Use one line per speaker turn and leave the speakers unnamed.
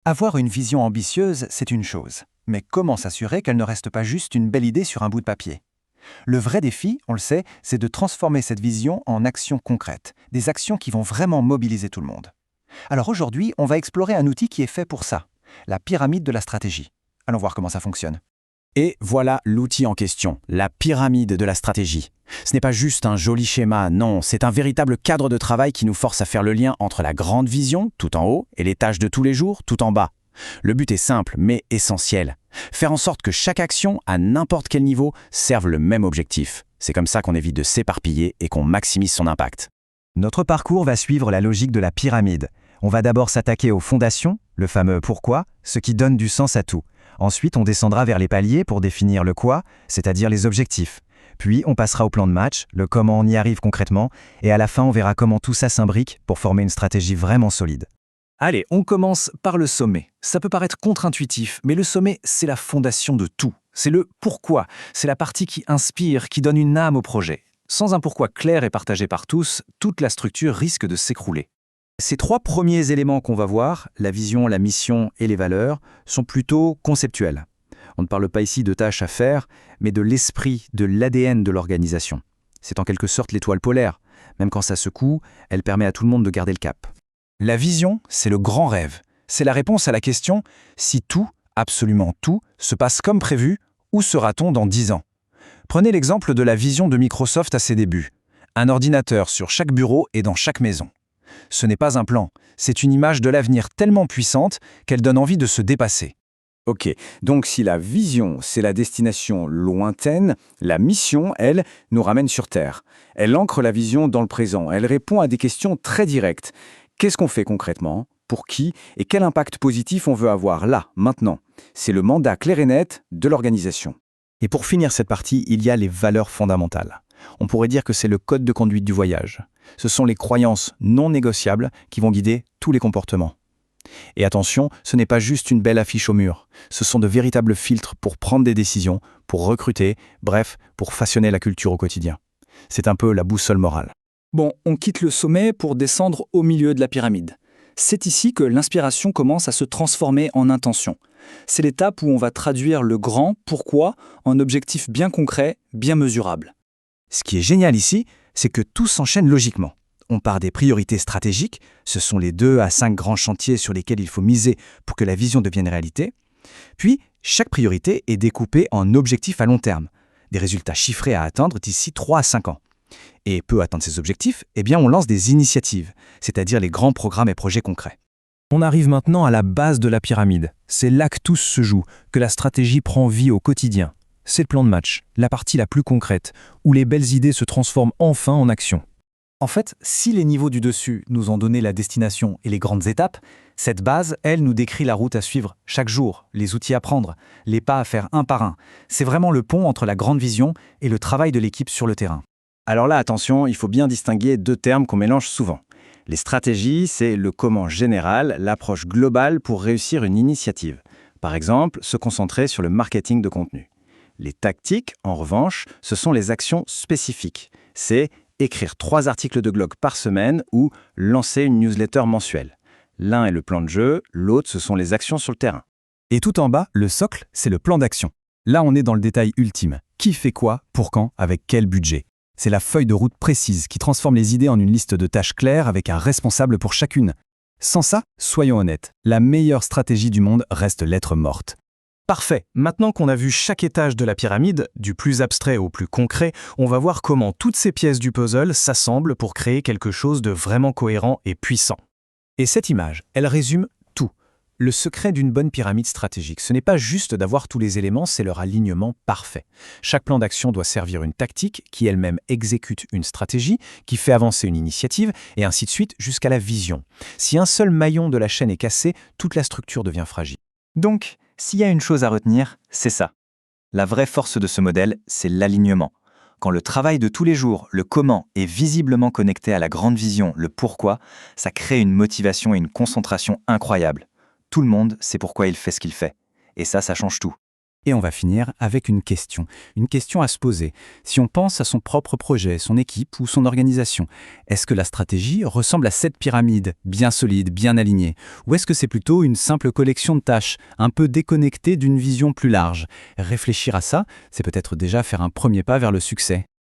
Avoir une vision ambitieuse, c'est une chose. Mais comment s'assurer qu'elle ne reste pas juste une belle idée sur un bout de papier? Le vrai défi, on le sait, c'est de transformer cette vision en actions concrètes, des actions qui vont vraiment mobiliser tout le monde. Alors aujourd'hui, on va explorer un outil qui est fait pour ça, la pyramide de la stratégie. Allons voir comment ça fonctionne.
Et voilà l'outil en question, la pyramide de la stratégie. Ce n'est pas juste un joli schéma, non, c'est un véritable cadre de travail qui nous force à faire le lien entre la grande vision, tout en haut, et les tâches de tous les jours, tout en bas. Le but est simple, mais essentiel. Faire en sorte que chaque action, à n'importe quel niveau, serve le même objectif. C'est comme ça qu'on évite de s'éparpiller et qu'on maximise son impact.
Notre parcours va suivre la logique de la pyramide. On va d'abord s'attaquer aux fondations, le fameux pourquoi, ce qui donne du sens à tout. Ensuite, on descendra vers les paliers pour définir le quoi, c'est-à-dire les objectifs. Puis, on passera au plan de match, le comment on y arrive concrètement, et à la fin, on verra comment tout ça s'imbrique pour former une stratégie vraiment solide.
Allez, on commence par le sommet. Ça peut paraître contre-intuitif, mais le sommet, c'est la fondation de tout. C'est le pourquoi, c'est la partie qui inspire, qui donne une âme au projet. Sans un pourquoi clair et partagé par tous, toute la structure risque de s'écrouler.
Ces trois premiers éléments qu'on va voir, la vision, la mission et les valeurs, sont plutôt conceptuels. On ne parle pas ici de tâches à faire, mais de l'esprit, de l'ADN de l'organisation. C'est en quelque sorte l'étoile polaire. Même quand ça secoue, elle permet à tout le monde de garder le cap. La vision, c'est le grand rêve. C'est la réponse à la question « si tout, absolument tout, se passe comme prévu, où sera-t-on dans 10 ans ?» Prenez l'exemple de la vision de Microsoft à ses débuts. Un ordinateur sur chaque bureau et dans chaque maison. Ce n'est pas un plan, c'est une image de l'avenir tellement puissante qu'elle donne envie de se dépasser.
Ok, donc si la vision, c'est la destination lointaine, la mission, elle, nous ramène sur Terre. Elle ancre la vision dans le présent, elle répond à des questions très directes. Qu'est-ce qu'on fait concrètement? Pour qui? Et quel impact positif on veut avoir là, maintenant? C'est le mandat clair et net de l'organisation.
Et pour finir cette partie, il y a les valeurs fondamentales. On pourrait dire que c'est le code de conduite du voyage. Ce sont les croyances non négociables qui vont guider tous les comportements. Et attention, ce n'est pas juste une belle affiche au mur. Ce sont de véritables filtres pour prendre des décisions, pour recruter, bref, pour façonner la culture au quotidien. C'est un peu la boussole morale.
Bon, on quitte le sommet pour descendre au milieu de la pyramide. C'est ici que l'inspiration commence à se transformer en intention. C'est l'étape où on va traduire le grand pourquoi en objectifs bien concrets, bien mesurables.
Ce qui est génial ici, c'est que tout s'enchaîne logiquement. On part des priorités stratégiques, ce sont les 2 à 5 grands chantiers sur lesquels il faut miser pour que la vision devienne réalité. Puis, chaque priorité est découpée en objectifs à long terme, des résultats chiffrés à atteindre d'ici 3 à 5 ans. Et peu atteindre ces objectifs, eh bien on lance des initiatives, c'est-à-dire les grands programmes et projets concrets. On arrive maintenant à la base de la pyramide. C'est là que tout se joue, que la stratégie prend vie au quotidien. C'est le plan de match, la partie la plus concrète, où les belles idées se transforment enfin en action. En fait, si les niveaux du dessus nous ont donné la destination et les grandes étapes, cette base, elle, nous décrit la route à suivre chaque jour, les outils à prendre, les pas à faire un par un. C'est vraiment le pont entre la grande vision et le travail de l'équipe sur le terrain.
Alors là, attention, il faut bien distinguer 2 termes qu'on mélange souvent. Les stratégies, c'est le comment général, l'approche globale pour réussir une initiative. Par exemple, se concentrer sur le marketing de contenu. Les tactiques, en revanche, ce sont les actions spécifiques. C'est écrire 3 articles de blog par semaine ou lancer une newsletter mensuelle. L'un est le plan de jeu, l'autre, ce sont les actions sur le terrain.
Et tout en bas, le socle, c'est le plan d'action. Là, on est dans le détail ultime. Qui fait quoi, pour quand, avec quel budget? C'est la feuille de route précise qui transforme les idées en une liste de tâches claires avec un responsable pour chacune. Sans ça, soyons honnêtes, la meilleure stratégie du monde reste lettre morte. Parfait. Maintenant qu'on a vu chaque étage de la pyramide, du plus abstrait au plus concret, on va voir comment toutes ces pièces du puzzle s'assemblent pour créer quelque chose de vraiment cohérent et puissant. Et cette image, elle résume tout. Le secret d'une bonne pyramide stratégique, ce n'est pas juste d'avoir tous les éléments, c'est leur alignement parfait. Chaque plan d'action doit servir une tactique qui elle-même exécute une stratégie, qui fait avancer une initiative, et ainsi de suite jusqu'à la vision. Si un seul maillon de la chaîne est cassé, toute la structure devient fragile. Donc, s'il y a une chose à retenir, c'est ça. La vraie force de ce modèle, c'est l'alignement. Quand le travail de tous les jours, le comment, est visiblement connecté à la grande vision, le pourquoi, ça crée une motivation et une concentration incroyables. Tout le monde sait pourquoi il fait ce qu'il fait. Et ça change tout. Et on va finir avec une question à se poser. Si on pense à son propre projet, son équipe ou son organisation, est-ce que la stratégie ressemble à cette pyramide, bien solide, bien alignée? Ou est-ce que c'est plutôt une simple collection de tâches, un peu déconnectée d'une vision plus large? Réfléchir à ça, c'est peut-être déjà faire un premier pas vers le succès.